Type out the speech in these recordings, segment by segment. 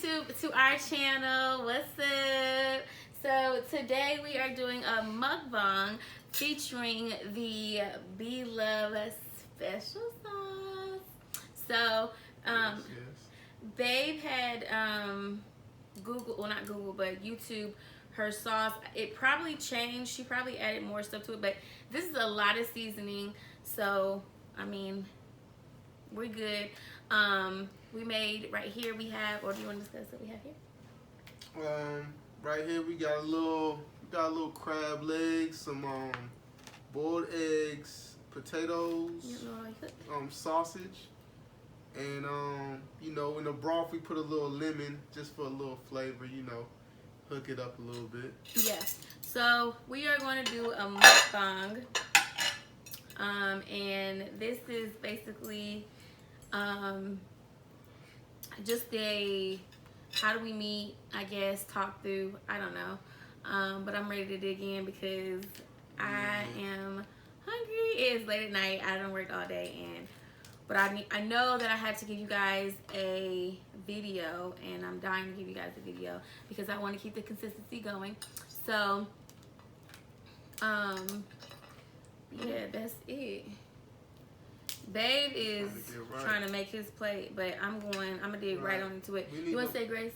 YouTube to our channel. What's up? So today we are doing a mukbang featuring the BLoves special sauce. So Babe had Google, well not Google, but YouTube her sauce. It probably changed. She probably added more stuff to it, but this is a lot of seasoning. So I mean, we're good. We made right here. We have, or do you want to discuss what we have here? Right here we got a little crab legs, some boiled eggs, potatoes, sausage, and you know, in the broth we put a little lemon just for a little flavor, you know, hook it up a little bit. Yes. So we are going to do a mukbang, and this is basically just a how do we meet, I guess, talk through, I don't know, but I'm ready to dig in because I am hungry. It's late at night. I don't work all day, but I know that I had to give you guys a video, and I'm dying to give you guys a video because I want to keep the consistency going. So yeah, that's it. Babe is trying to make his plate, but I'm gonna dig right on into it. You want to say grace?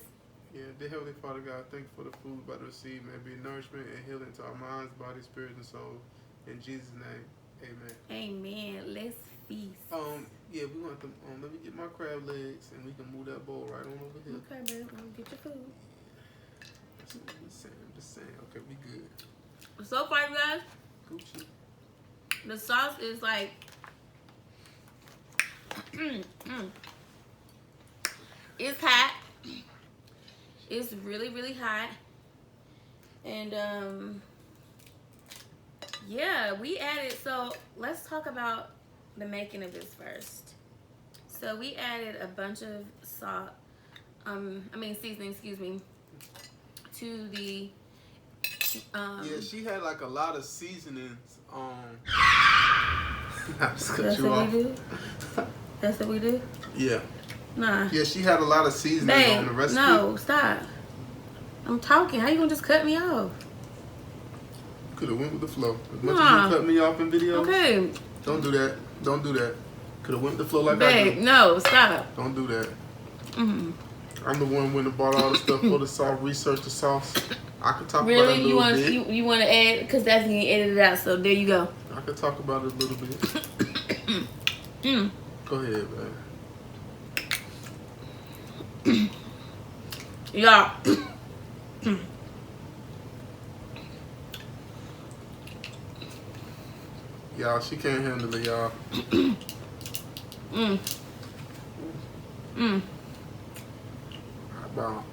Yeah, dear Heavenly Father God, thank you for the food by the receive, may be nourishment and healing to our minds, body, spirit, and soul. In Jesus' name, amen. Amen. Let's feast. Yeah, we want them. Let me get my crab legs, and we can move that bowl right on over here. Okay, babe. Get your food. That's what I'm just saying. Okay, we good. So far, you guys, Gucci. the sauce is like. It's hot. It's really, really hot. And yeah, we added, so let's talk about the making of this first. So we added a bunch of salt, seasoning, excuse me, to the yeah, she had like a lot of seasonings. That's what we do? That's what we do? Yeah. Nah. Yeah, she had a lot of seasoning on the recipe. No, stop. I'm talking. How you gonna just cut me off? Could have went with the flow. As much as you cut me off in videos. Okay. Don't do that. Don't do that. Could have went with the flow like Babe, I do. no, stop. Don't do that. I'm the one went and bought all the stuff for the sauce, research the sauce. I could talk about it a little bit. You want to add, because that's going to get edited out, so there you go. I could talk about it a little bit. Go ahead, man. Y'all. Y'all, she can't handle it, y'all. Wow.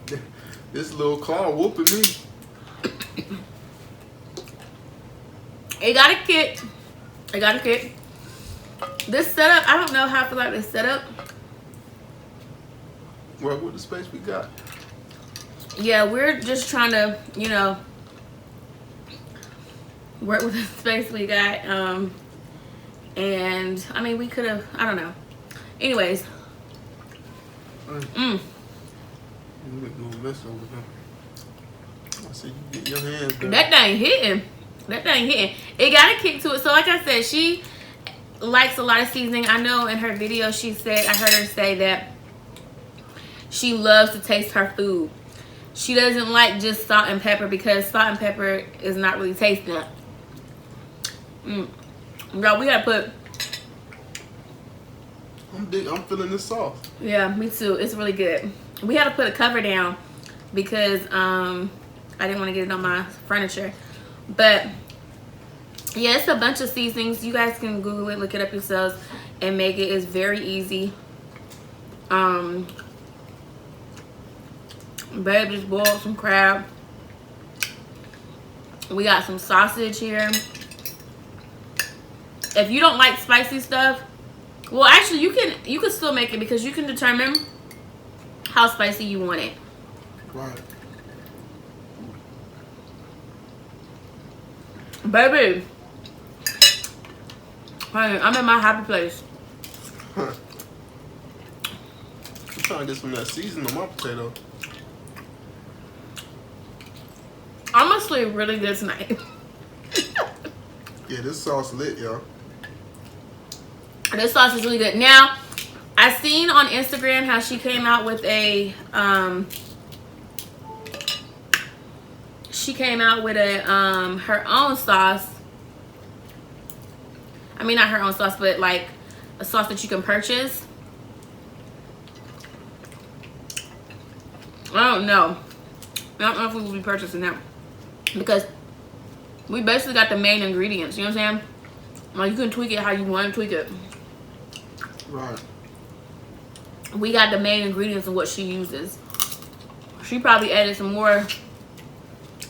This little claw whooping me. It got a kick. It got a kick. This setup, I don't know how I feel like this setup. Work with the space we got. Yeah, we're just trying to, you know, work with the space we got. And I mean, we could have, I don't know. Anyways. You make no mess over here. I said you get your hands dirty. That thing hitting. That thing hitting. It got a kick to it. So like I said, she likes a lot of seasoning. I know in her video she said, I heard her say that she loves to taste her food. She doesn't like just salt and pepper because salt and pepper is not really tasting it. Y'all, we gotta put. I'm feeling this sauce. Yeah, me too. It's really good. We had to put a cover down because I didn't want to get it on my furniture. But yeah, it's a bunch of seasonings. You guys can Google it, look it up yourselves, and make it. It's very easy. Babe just boiled some crab. We got some sausage here. If you don't like spicy stuff, well, actually you can still make it because you can determine how spicy you want it. Right. Baby, honey, I'm in my happy place. trying to get some of that seasoning on my potato. Honestly, really good tonight. Yeah, this sauce lit, y'all. This sauce is really good. Now, I seen on Instagram how she came out with a her own sauce. I mean, not her own sauce, but like a sauce that you can purchase. I don't know if we will be purchasing that, because we basically got the main ingredients. You know what I'm saying? Like, you can tweak it how you want to tweak it. Right. We got the main ingredients of what she uses. She probably added some more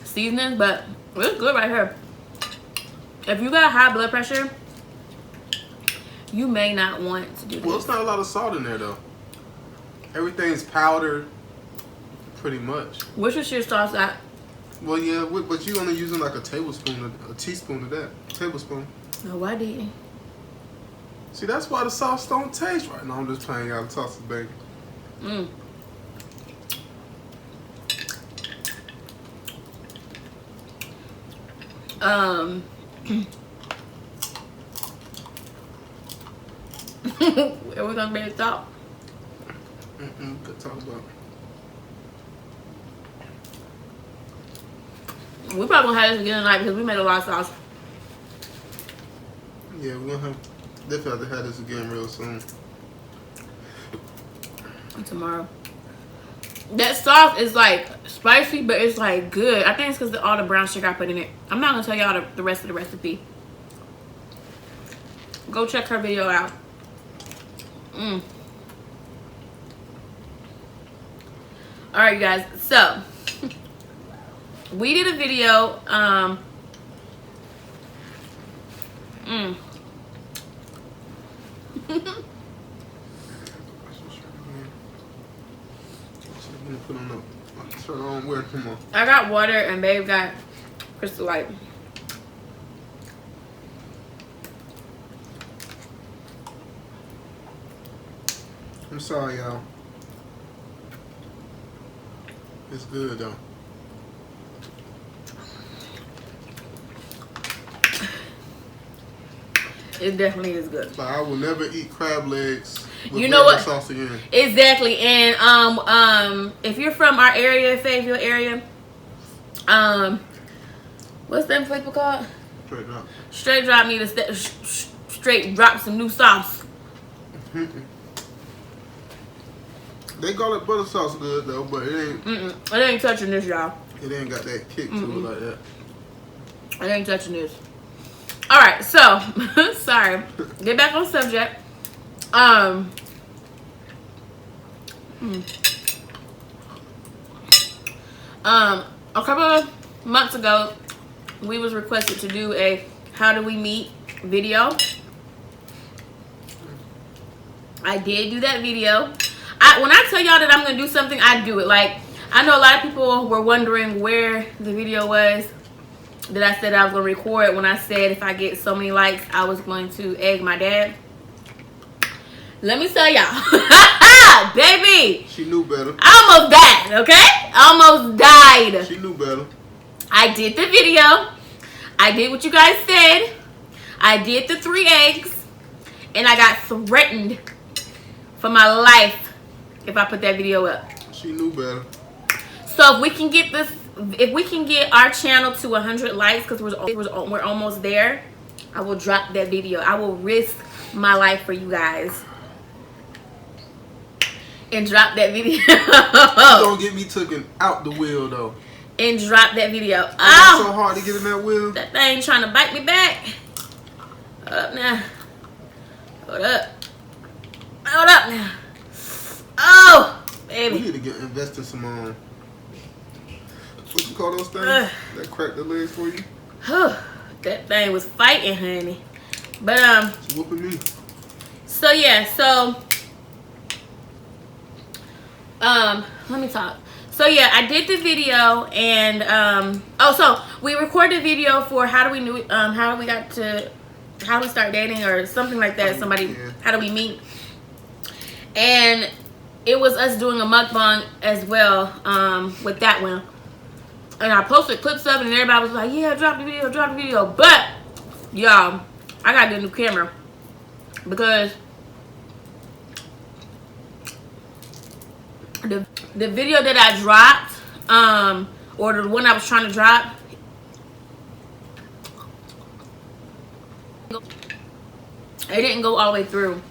seasonings, but it's good right here. If you got high blood pressure, you may not want to do this. Well, it's not a lot of salt in there though. Everything's powdered, pretty much. Which is your sauce at? Well, yeah, but you only using like a tablespoon, a teaspoon of that. Tablespoon. No, why did you? See, that's why the sauce don't taste right. No, I'm just playing out. The sauce is bacon. Are we gonna be able to talk? Good talk about. We probably gonna have this again tonight because we made a lot of sauce. Yeah, we're gonna definitely have to have this again real soon. Tomorrow. That sauce is like spicy, but it's like good. I think it's because of all the brown sugar I put in it. I'm not gonna tell y'all the rest of the recipe. Go check her video out. Alright, you guys. So we did a video. I got water and babe got Crystal Light. I'm sorry, y'all. It's good though. It definitely is good. But I will never eat crab legs with you know what? sauce again. Exactly. And if you're from our area, Fayetteville area, what's that people called? Straight drop. Straight drop need to straight drop some new sauce. They garlic butter sauce good though, but it ain't. It ain't touching this, y'all. It ain't got that kick to it like that. It ain't touching this. All right, so sorry. Get back on subject. A couple of months ago, we was requested to do a "How do we meet" video. I did do that video. When I tell y'all that I'm gonna do something, I do it. Like, I know a lot of people were wondering where the video was that I said I was gonna record, when I said if I get so many likes, I was going to egg my dad. Let me tell y'all, baby. She knew better. I almost died, okay? I almost died. She knew better. I did the video. I did what you guys said. I did the 3 eggs. And I got threatened for my life if I put that video up. She knew better. So if we can get this, if we can get our channel to 100 likes, because we're almost there, I will drop that video. I will risk my life for you guys and drop that video. Don't get me taken out the wheel though. And drop that video. Oh, it's so hard to get in that wheel. That thing trying to bite me back. Hold up now. Hold up. Hold up now. Oh, baby. We need to get invest in some what you call those things that crack the legs for you? That thing was fighting, honey. But it's whooping me. So yeah, so let me talk. So yeah, I did the video, and so we recorded a video for how do we start dating or something like that. Somebody, how do we meet? And it was us doing a mukbang as well with that one. And I posted clips of it and everybody was like, yeah, drop the video, drop the video. But, y'all, I got to get a new camera. Because the video that I dropped, or the one I was trying to drop, it didn't go all the way through.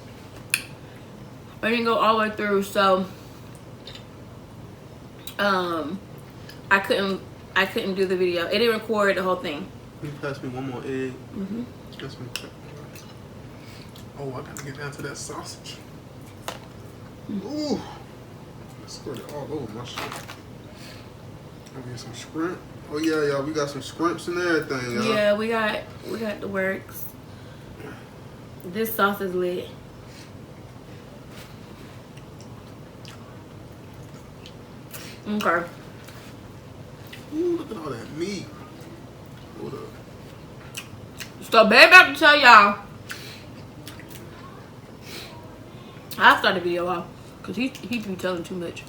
It didn't go all the way through, so I couldn't do the video. It didn't record the whole thing. Can you pass me one more egg? Mm-hmm. Oh, I gotta get down to that sausage. Ooh, let's squirt it all over my shit. I'll get some shrimp. Oh yeah, y'all, we got some shrimps and everything, y'all. Yeah, we got the works. This sauce is lit. Okay. Ooh, look at all that meat. Hold up. So, babe, I have to tell y'all. I'll start the video off because he be telling too much.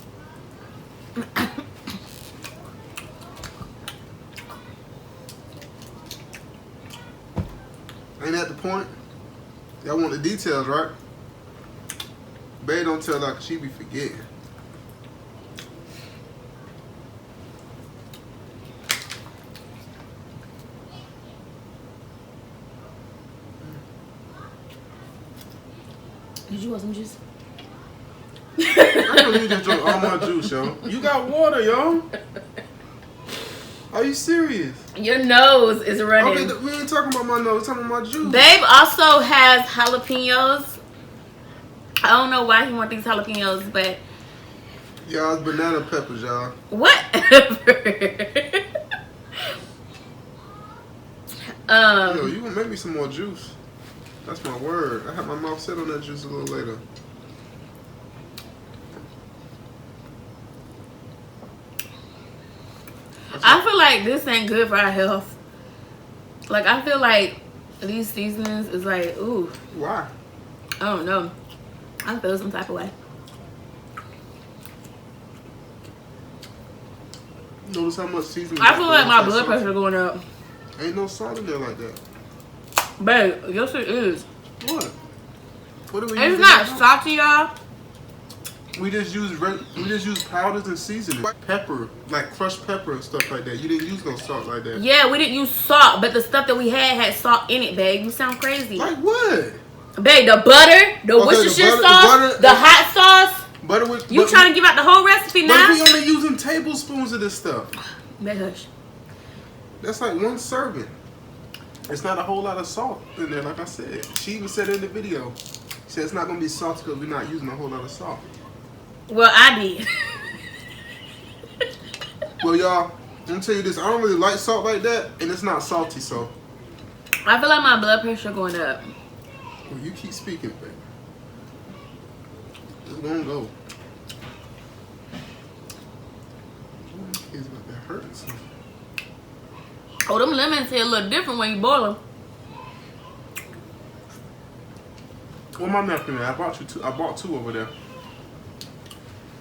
Ain't that the point? Y'all want the details, right? Babe don't tell her 'cause she be forgetting. Did you want some juice? I don't need to drink all my juice, yo. You got water, yo. Are you serious? Your nose is running. Okay, we ain't talking about my nose, we're talking about my juice. Babe also has jalapenos. I don't know why he wants these jalapenos, but Y'all, it's banana peppers, y'all. whatever. Yo, you gonna make me some more juice. That's my word. I have my mouth set on that juice a little later. I feel like this ain't good for our health. Like, I feel like these seasonings is like, ooh. Why? I don't know. I feel some type of way. Notice how much seasoning. I feel like my blood pressure going up. Ain't no salt in there like that. Babe, yes it is. What? What do we It's use not in salty, y'all. We just use powders and seasoning. Pepper, like crushed pepper and stuff like that. You didn't use no salt like that. Yeah, we didn't use salt, but the stuff that we had salt in it, babe. You sound crazy. Like what? Babe, the butter, the Worcestershire sauce, the hot sauce. Butter with, you trying to give out the whole recipe now? But we only using tablespoons of this stuff. Babe, hush. That's like one serving. It's not a whole lot of salt in there, like I said. She even said in the video. She said it's not going to be salty because we're not using a whole lot of salt. Well, I did. Well, y'all, I'm going to tell you this. I don't really like salt like that, and it's not salty, so. I feel like my blood pressure going up. Well, you keep speaking, baby. It's going to go. It's about to hurt something. Oh, them lemons hit a little different when you boil them. Where my napkin at? I bought two over there.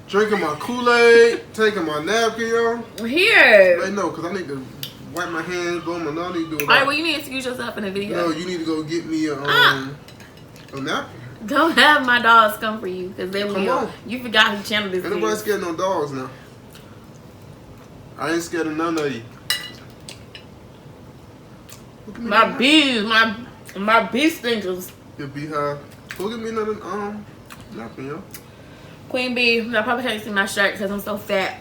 Drinking my Kool-Aid, taking my napkin, yo. Here. Wait, no, because I need to wipe my hands, blow my nose, I need to do it. Alright, well, you need to excuse yourself in the video. No, you need to go get me a napkin. Don't have my dogs come for you, because they will. Come on. You forgot who channel this is. Ain't nobody scared of no dogs now. I ain't scared of none of you. My bees, my bee stinkers. Your beehive. Go get me another napkin, yo. Queen Bee, I probably can't see my shirt because I'm so fat.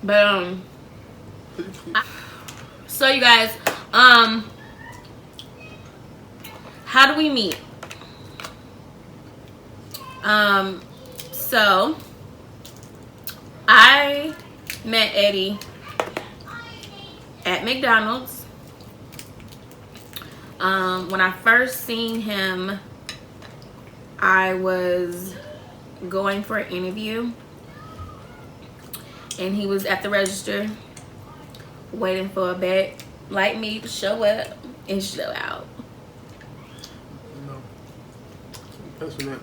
But so you guys, how do we meet? So I met Eddie at McDonald's. When I first seen him, I was going for an interview, and he was at the register waiting for a bag like me to show up and show out. No. That's that.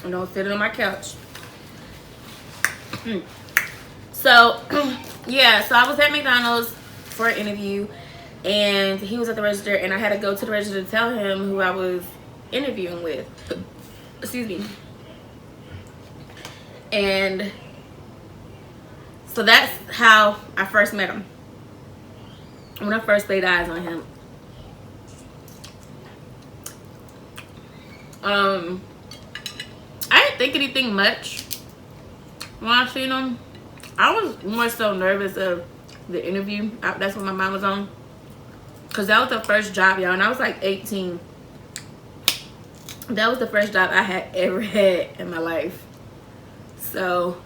and don't sit on my couch. So, yeah, so I was at McDonald's for an interview, and he was at the register, and I had to go to the register to tell him who I was interviewing with. Excuse me. And so that's how I first met him. When I first laid eyes on him. I didn't think anything much when I seen him. I was more so nervous of the interview. That's what my mind was on. Because that was the first job, y'all. And I was like 18. That was the first job I had ever had in my life. So,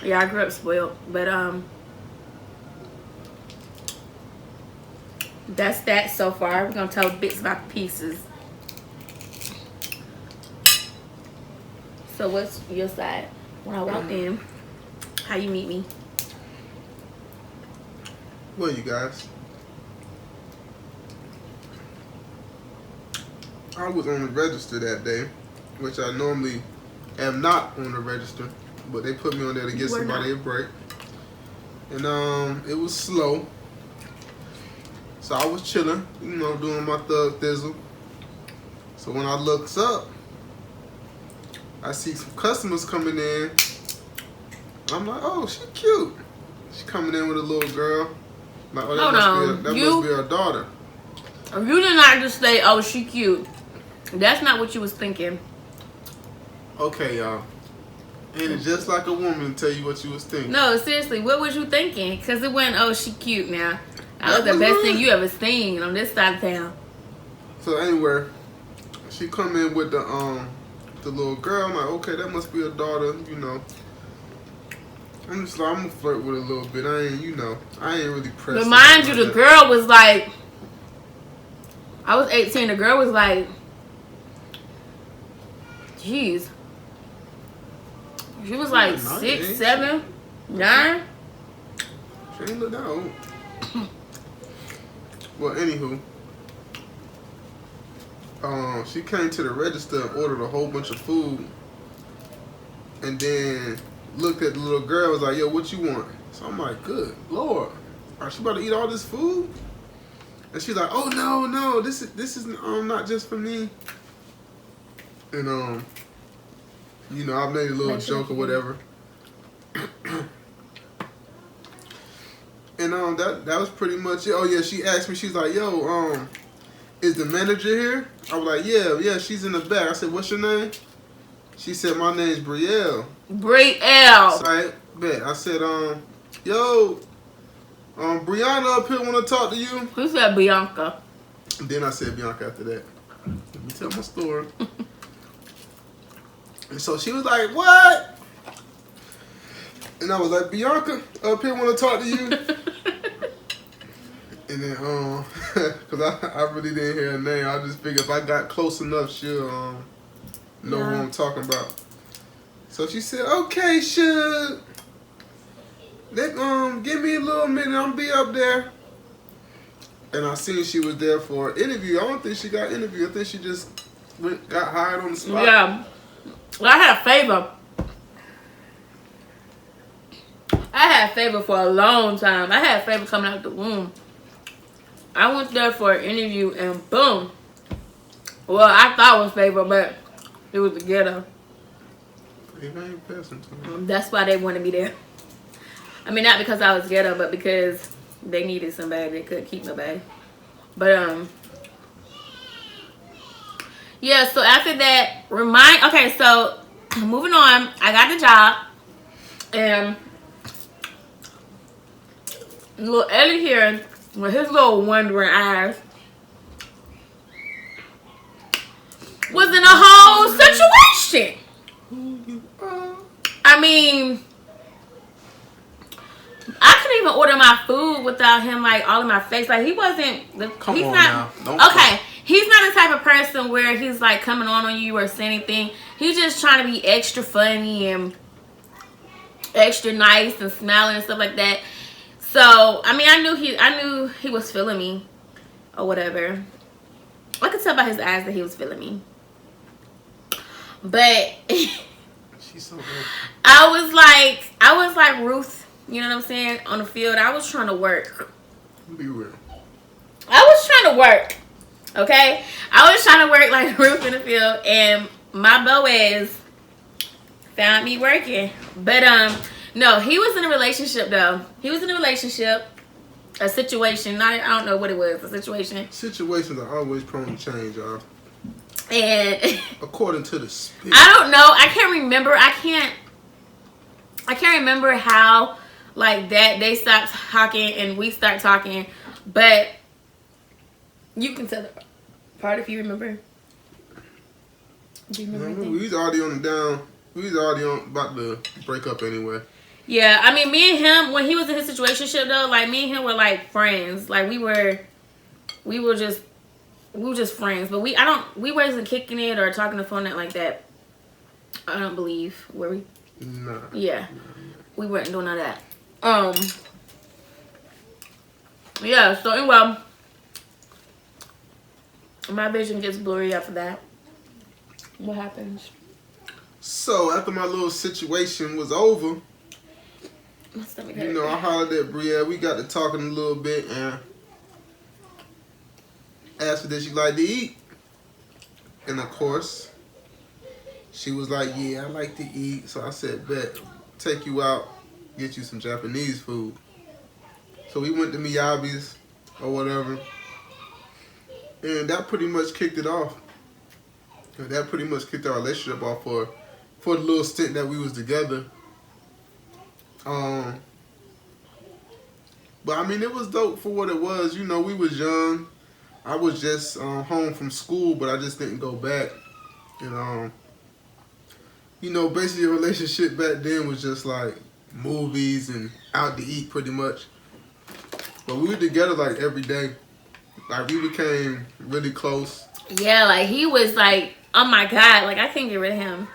yeah, I grew up spoiled. But, that's that so far. We're going to tell bits about the pieces. So, what's your side? When I walked in, how you meet me? Well, you guys, I was on the register that day, which I normally am not on the register, but they put me on there to get somebody a break. And it was slow, so I was chilling, you know, doing my thug thizzle. So when I looks up, I see some customers coming in. I'm like, oh, she cute. She coming in with a little girl. I'm like, oh, that must be her daughter. You did not just say, oh, she cute. That's not what you was thinking. Okay, y'all. Ain't it just like a woman to tell you what you was thinking? No, seriously, what was you thinking? Because it went, oh, she cute now. That was the best thing you ever seen on this side of town. So anyway, she come in with the little girl. I'm like, okay, that must be her daughter, you know. I'm just like, I'm gonna flirt with her a little bit. I ain't really pressed. But mind you, the girl was like, I was 18. The girl was like, jeez. She was like 6, 7, 9. She ain't look that old. Well, anywho, she came to the register and ordered a whole bunch of food, and then looked at the little girl, was like, yo, what you want? So I'm like, good Lord, are she about to eat all this food? And she's like, oh no, this is not just for me. And you know, I made a little joke or whatever. And that was pretty much it. Oh yeah, she asked me, she's like, yo, is the manager here? I was like, yeah, she's in the back. I said, what's your name? She said, my name's Brielle. Brielle. So I bet. I said, yo, Brianna up here want to talk to you. Who said Bianca? And then I said Bianca after that. Let me tell my story. And so she was like, what? And I was like, Bianca up here want to talk to you. And then, because I really didn't hear her name. I just figured if I got close enough, she'll know who I'm talking about. So she said, okay, Suge. Give me a little minute. I'll be up there. And I seen she was there for an interview. I don't think she got interviewed. I think she just got hired on the spot. Yeah. Well, I had a favor. I had a favor for a long time. I had a favor coming out the womb. I went there for an interview and boom. Well, I thought it was favor, but it was the ghetto. That's why they wanted me there. I mean, not because I was ghetto, but because they needed somebody. They couldn't keep nobody. But, yeah, so after that, okay, so moving on, I got the job. And little Ellie here, with his little wondering eyes, was in a whole situation. I mean, I couldn't even order my food without him like all in my face. Like he wasn't. Come he's on not. Now. Okay, he's not the type of person where he's like coming on you or saying anything. He's just trying to be extra funny and extra nice and smiling and stuff like that. So I mean, I knew he was feeling me or whatever. I could tell by his eyes that he was feeling me. But she's so I was like Ruth, you know what I'm saying, on the field. I was trying to work. Be real. I was trying to work. Okay? I was trying to work like Ruth in the field, and my Boaz found me working. But no, he was in a relationship though. He was in a relationship. A situation. I don't know what it was. A situation. Situations are always prone to change, y'all. And according to the spirit. I don't know. I can't remember. I can't remember how like that they stopped talking and we start talking. But you can tell the part if you remember. Do you remember? We was already on the down. We was already about to break up anyway. Yeah, I mean, me and him, when he was in his situationship though, like me and him were like friends. Like we were just friends. But we wasn't kicking it or talking on the phone like that. I don't believe. Were we? Nah. Yeah. We weren't doing all that. Yeah, so anyway, my vision gets blurry after that. What happens? So after my little situation was over, you know, I hollered at Brielle. We got to talking a little bit and asked her did she like to eat. And of course, she was like, yeah, I like to eat. So I said, bet, take you out, get you some Japanese food. So we went to Miyabi's or whatever. And that pretty much kicked it off. And that pretty much kicked our relationship off for the little stint that we was together. But I mean, it was dope for what it was. You know, we was young. I was just home from school, but I just didn't go back. And you know, basically a relationship back then was just like movies and out to eat pretty much. But we were together like every day. Like we became really close. Yeah, like he was like, oh my God, like I couldn't get rid of him.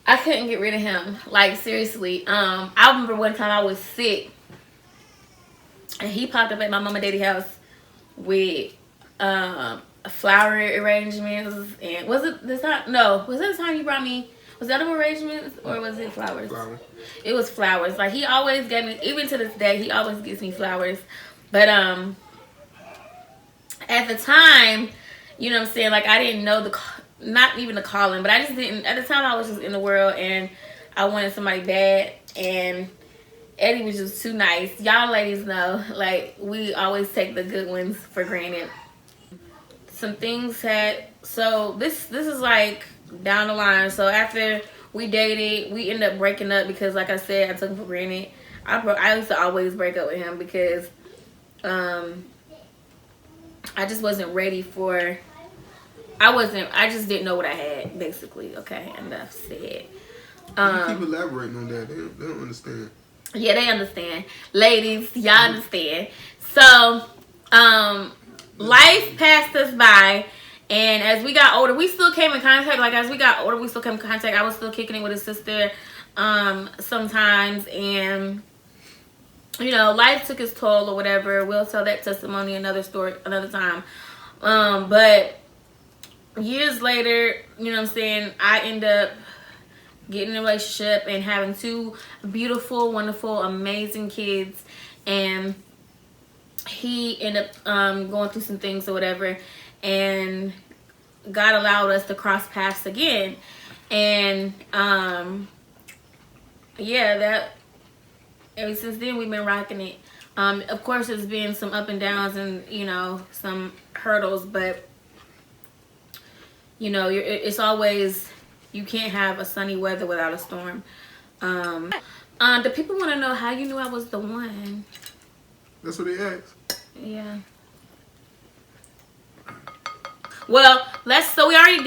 I couldn't get rid of him. Like seriously. I remember one time I was sick. And he popped up at my mama and daddy house with flower arrangements. And was it this time? No. Was it the time you brought me? Was that arrangements or was it flowers? Flowers. It was flowers. Like he always gave me, even to this day, he always gives me flowers. But at the time, you know what I'm saying, like I didn't know not even the calling, but I just didn't, at the time I was just in the world and I wanted somebody bad, and Eddie was just too nice. Y'all ladies know, like we always take the good ones for granted. Some things so this is like down the line. So after we dated, we ended up breaking up because like I said, I took him for granted. I used to always break up with him because I just wasn't ready for, I just didn't know what I had, basically. Okay, enough said. You keep elaborating on that. They don't understand. Yeah, they understand. Ladies, y'all understand. So, life passed us by, and as we got older, we still came in contact. Like, as we got older, we still came in contact. I was still kicking it with his sister sometimes, and you know, life took its toll or whatever. We'll tell that testimony another time. But years later, you know what I'm saying, I end up getting in a relationship and having two beautiful, wonderful, amazing kids. And he ended up going through some things or whatever. And God allowed us to cross paths again. And yeah, that ever since then we've been rocking it. Of course, there's been some up and downs and, you know, some hurdles, but you know, it's always, you can't have a sunny weather without a storm. The people want to know how you knew I was the one. That's what they asked. Yeah. Well, so we already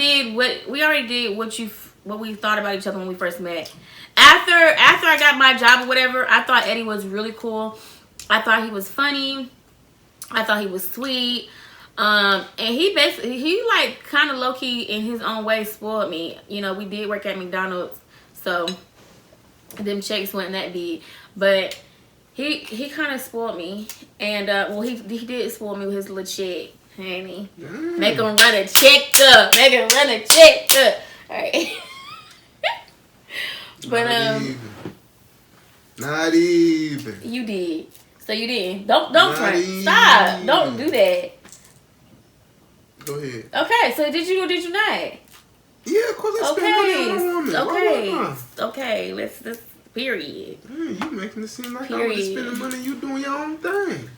did what we thought about each other when we first met. After I got my job or whatever, I thought Eddie was really cool. I thought he was funny. I thought he was sweet. And he like kind of low-key in his own way spoiled me. You know, we did work at McDonald's, so them checks weren't that big. But he kind of spoiled me. And, well, he did spoil me with his little check, honey. Make him run a check up. Make him run a check up. Alright. But not even. You did. So you didn't. Don't front. Stop. Don't do that. Go ahead. Okay, so did you or did you not? Yeah, of course I spent money on a woman. Okay. Let's period. You making it seem like I was spending money, you doing your own thing.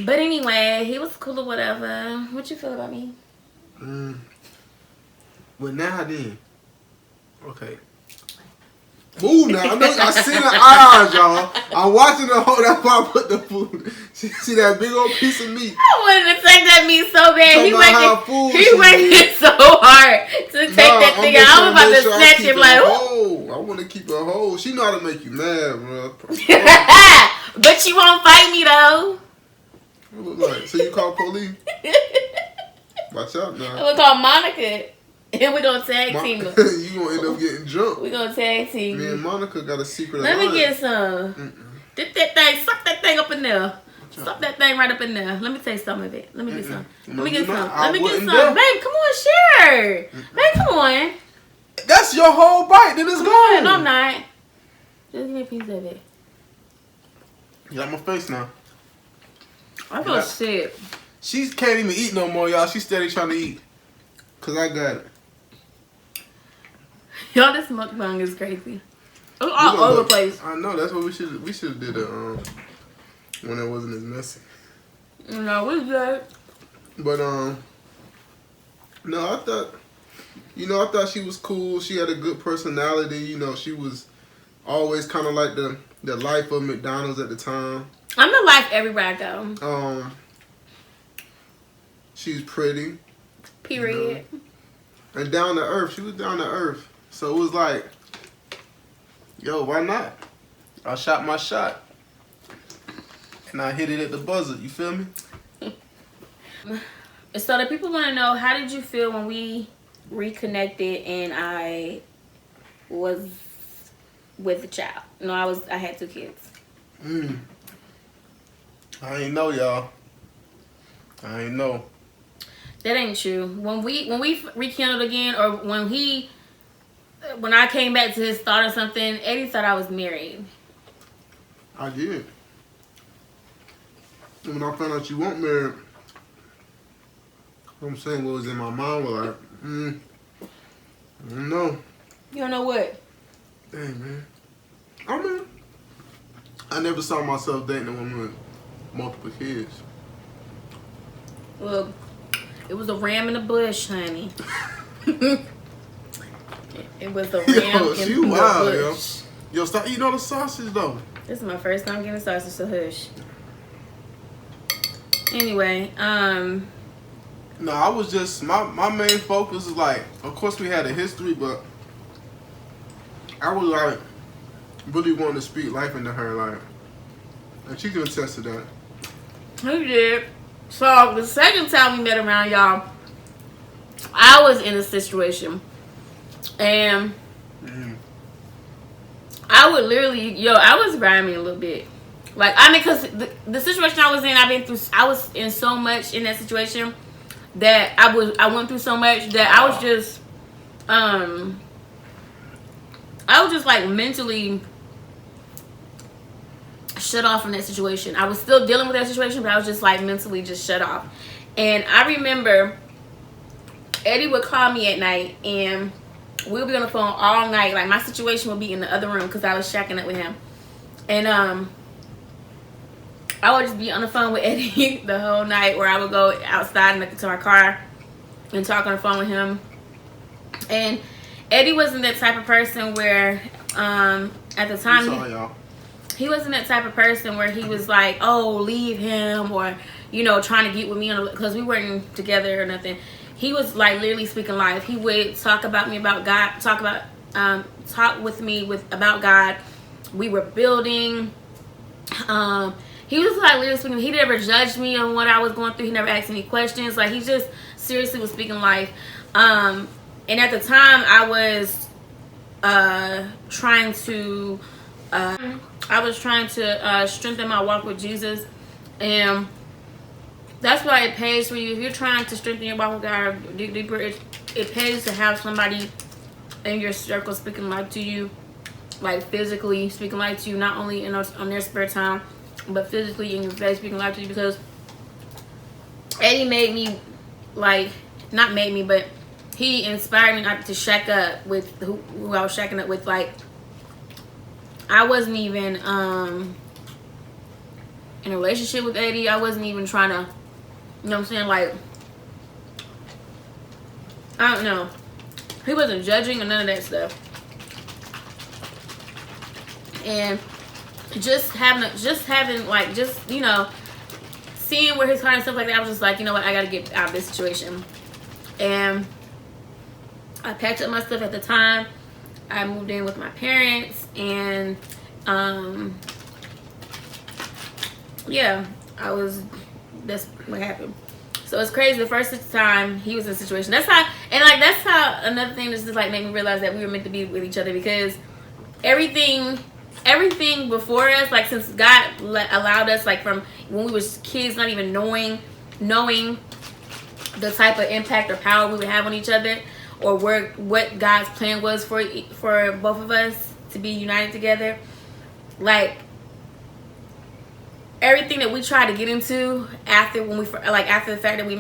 But anyway, he was cool or whatever. What you feel about me? Well, now then. Okay. Ooh, now I see the eyes, y'all. I'm watching the whole. That's why I put the food. See that big old piece of meat. I wanted to take that meat so bad. He working so hard to take that thing out. I'm about to snatch him like. I want to keep her whole. She know how to make you mad, bro. But she won't fight me though. What look like? So you call police? Watch out now. I'm gonna call Monica. And we're gonna tag team them. You gonna end up getting drunk. We're gonna tag team. Me and Monica got a secret. Let me get some. Get that thing. Suck that thing up in there. Suck that thing right up in there. Let me taste some of it. Let me get some. Let me get some. Let me get some. Babe, come on, share. Babe, come on. That's your whole bite. Then it's gone. No, I'm not. Just give me a piece of it. You got my face now. I feel sick. She can't even eat no more, y'all. She's steady trying to eat. Cause I got it. Y'all, this MukBang is crazy. It's all over the place. I know. That's what we should have did it when it wasn't as messy. No, we good. But no, I thought she was cool. She had a good personality. You know, she was always kind of like the life of McDonald's at the time. I'm the life everywhere I go. She's pretty. Period. You know? And down to earth. She was down to earth. So it was like, yo, why not? I shot my shot. And I hit it at the buzzer. You feel me? So the people want to know, how did you feel when we reconnected and I was with a child? No, I had 2 kids. I ain't know, y'all. I ain't know. That ain't true. When we rekindled again, or when I came back to his thought or something, Eddie thought I was married. I did. And when I found out you weren't married, I'm saying what was in my mind was like, I don't know. You don't know what? Dang, man. I mean, I never saw myself dating a woman with multiple kids. Well, it was a ram in the bush, honey. It was a ram in the bush. Yo, stop eating all the sausage, though. This is my first time getting sausage, so hush. Anyway, No, I was just, my main focus is like, of course we had a history, but I was like, really wanting to speak life into her, like, and she can attest to that. He did. So the second time we met around, y'all, I was in a situation, and I would literally, I was grimy a little bit. Like, I mean, because the situation I was in, I was in so much in that situation that I went through so much that I was just like mentally shut off from that situation. I was still dealing with that situation, but I was just like mentally just shut off. And I remember Eddie would call me at night and we'll be on the phone all night. Like, my situation would be in the other room because I was shacking up with him. And I would just be on the phone with Eddie the whole night, where I would go outside and to my car and talk on the phone with him. And Eddie wasn't that type of person where at the time he wasn't that type of person where he was like, oh, leave him, or trying to get with me because we weren't together or nothing. He was like literally speaking life. He would talk about me, about God, talk with me about God. We were building. He was like literally speaking. He never judged me on what I was going through. He never asked any questions. Like, he just seriously was speaking life. And at the time, I was trying to strengthen my walk with Jesus, and that's why it pays for you. If you're trying to strengthen your walk with God, dig deeper, it pays to have somebody in your circle speaking life to you, like physically speaking life to you, not only on their spare time, but physically in your face speaking life to you. Because Eddie made me, like, not made me, but he inspired me not to shack up with who I was shacking up with. Like, I wasn't even in a relationship with Eddie. I wasn't even trying to, you know what I'm saying, like, I don't know. He wasn't judging or none of that stuff. And just having like, just, you know, seeing where his heart and stuff like that, I was just like, you know what, I gotta get out of this situation. And I packed up my stuff at the time. I moved in with my parents, and yeah, that's what happened. So it's crazy. The first time he was in a situation, that's how another thing that's just like made me realize that we were meant to be with each other, because everything before us, like, since God allowed us, like, from when we was kids, not even knowing the type of impact or power we would have on each other, or what God's plan was for both of us to be united together. Like, everything that we tried to get into after the fact that we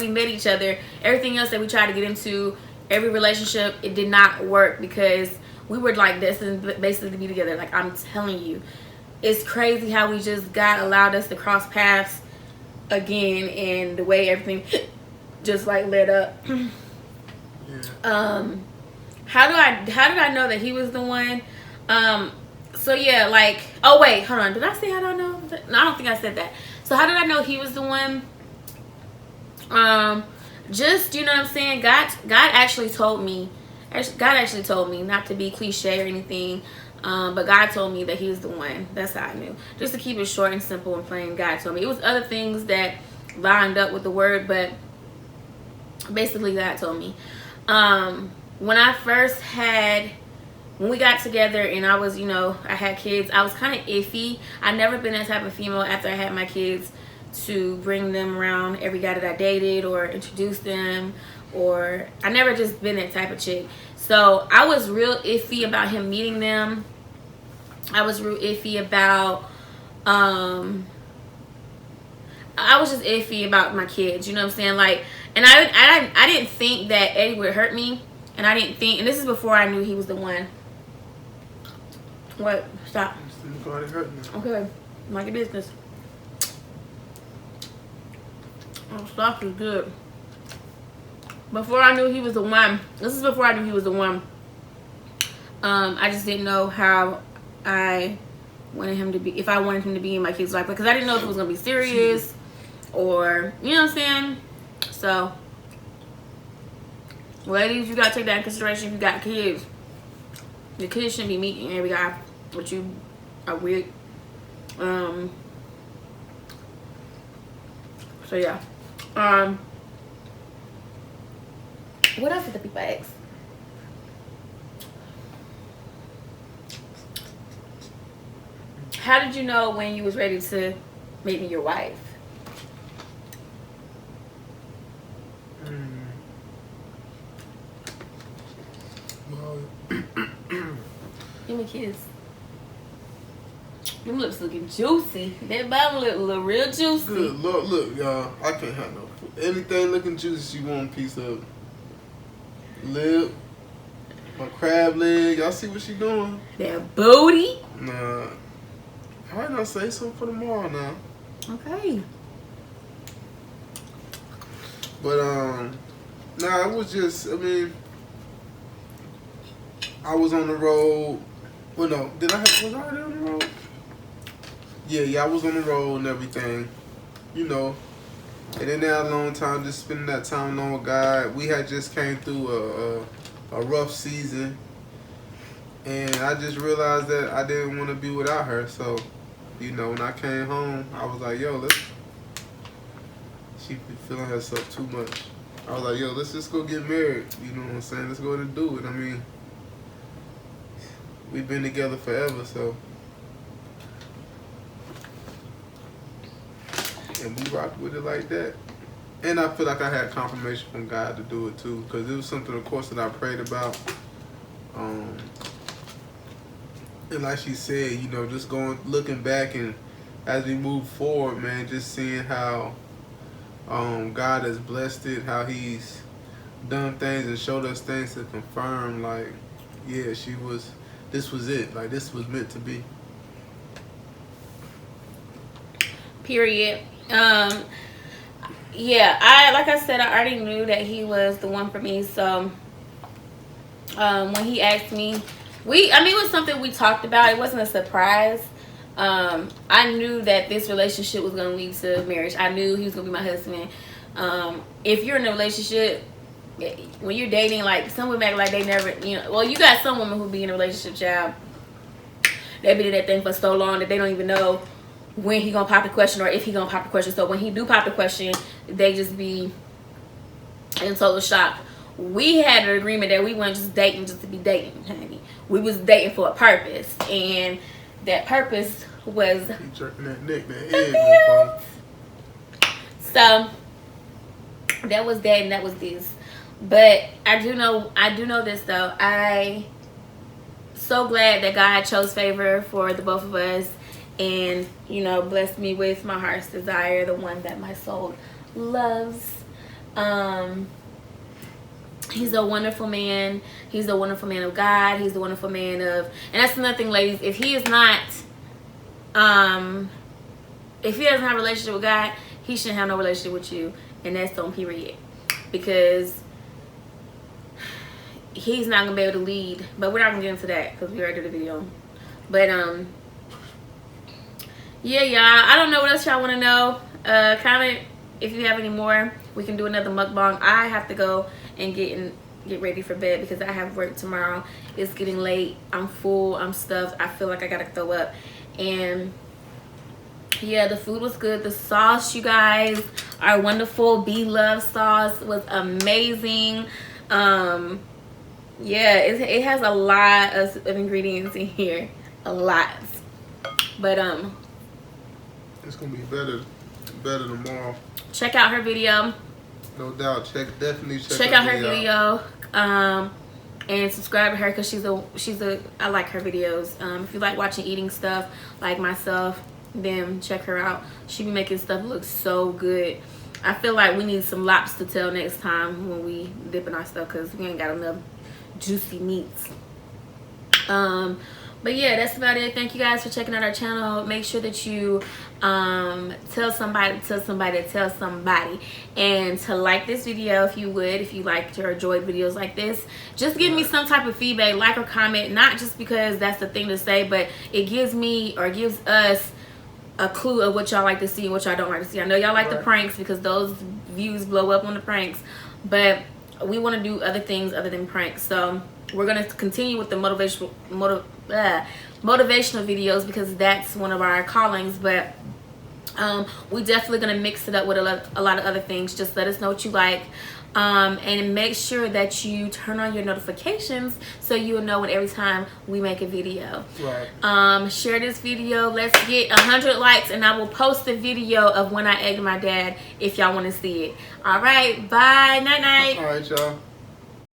met each other, everything else that we tried to get into, every relationship, it did not work, because we were like destined basically to be together. Like, I'm telling you, it's crazy how we just God allowed us to cross paths again, and the way everything just like led up. Yeah. How did I know that he was the one? So yeah, like, oh wait, hold on. Did I say how did I know? No, I don't think I said that. So how did I know he was the one? Just, you know what I'm saying? God actually told me. God actually told me, not to be cliche or anything, but God told me that he was the one. That's how I knew. Just to keep it short and simple and plain, God told me. It was other things that lined up with the word, but basically God told me. When we got together and I was, you know, I had kids, I was kind of iffy. I've never been that type of female after I had my kids to bring them around every guy that I dated or introduce them, or I never just been that type of chick. So I was real iffy about him meeting them. I was real iffy about I was just iffy about my kids, you know what I'm saying? Like, and I didn't think that Eddie would hurt me, and I didn't think, and this is before I knew he was the one. What? Stop. Okay, mind your business. Oh, stop is good. Before I knew he was the one, this is before I knew he was the one, I just didn't know how I wanted him to be, if I wanted him to be in my kid's life, because I didn't know if it was going to be serious, or, you know what I'm saying? So, ladies, you got to take that in consideration if you got kids. Your kids shouldn't be meeting every guy, but you are weird. So, yeah. What else did the people ask? How did you know when you was ready to make me your wife? Well, Give me a kiss. Them lips looking juicy. That bottom lip look real juicy. Good. Look, y'all. I can't have no. Anything looking juicy, you want a piece of lip, my crab leg. Y'all see what she doing? That booty. Nah. All right, now say something for tomorrow now. Okay. But nah, it was just, I mean, I was on the road. Well, no, was I already on the road? Yeah, I was on the road and everything, you know. And then that long time, just spending that time alone with God. We had just came through a rough season, and I just realized that I didn't want to be without her. So, you know, when I came home, I was like, yo, she be feeling herself too much. I was like, yo, let's just go get married. You know what I'm saying? Let's go and do it. I mean, we've been together forever, so. And we rocked with it like that. And I feel like I had confirmation from God to do it too, because it was something, of course, that I prayed about. And like she said, you know, just looking back, and as we move forward, man, just seeing how God has blessed it, how He's done things and showed us things to confirm, like, yeah, this was it. Like, this was meant to be. Period. Yeah, like I said, I already knew that he was the one for me. So when he asked me, it was something we talked about. It wasn't a surprise. I knew that this relationship was going to lead to marriage. I knew he was going to be my husband. If you're in a relationship, when you're dating, like, some women act like they never, you know, well, you got some women who be in a relationship, child. They've been in that thing for so long that they don't even know when he gonna pop the question or if he gonna pop the question. So when he do pop the question, they just be in total shock. We had an agreement that we weren't just dating just to be dating, honey. We was dating for a purpose, and that purpose was jerking that neck, that head. So that was that, and that was this. But I do know this though. I so glad that God chose favor for the both of us, and, you know, blessed me with my heart's desire, the one that my soul loves. He's a wonderful man. He's a wonderful man of God. He's a wonderful man of, and that's another thing, ladies. If he is not, if he doesn't have a relationship with God, he shouldn't have no relationship with you, and that's on period. Because he's not gonna be able to lead. But we're not gonna get into that because we already did the video. But yeah, y'all. I don't know what else y'all want to know. Comment if you have any more. We can do another mukbang. I have to go and get ready for bed because I have work tomorrow. It's getting late. I'm full. I'm stuffed. I feel like I gotta throw up. And yeah, the food was good. The sauce, you guys, our wonderful BLoves sauce was amazing. Yeah, it has a lot of ingredients in here. A lot. But it's gonna be better tomorrow. Check out her video. No doubt. Definitely check out her video. And subscribe to her because she's a I like her videos. If you like watching eating stuff like myself, then check her out. She be making stuff look so good. I feel like we need some lobster tail next time when we dip in our stuff because we ain't got enough juicy meats. But yeah, that's about it. Thank you guys for checking out our channel. Make sure that you tell somebody, and to like this video if you would, if you liked or enjoyed videos like this. Just give me some type of feedback, like or comment, not just because that's the thing to say, but it gives me or gives us a clue of what y'all like to see and what y'all don't like to see. I know y'all like the pranks because those views blow up on the pranks, but we want to do other things other than pranks. So we're going to continue with the motivational videos because that's one of our callings, but we definitely going to mix it up with a lot of other things. Just let us know what you like, and make sure that you turn on your notifications so you'll know when every time we make a video. Share this video. Let's get 100 likes and I will post the video of when I egged my dad if y'all want to see it. All right, bye. Night night. All right, y'all.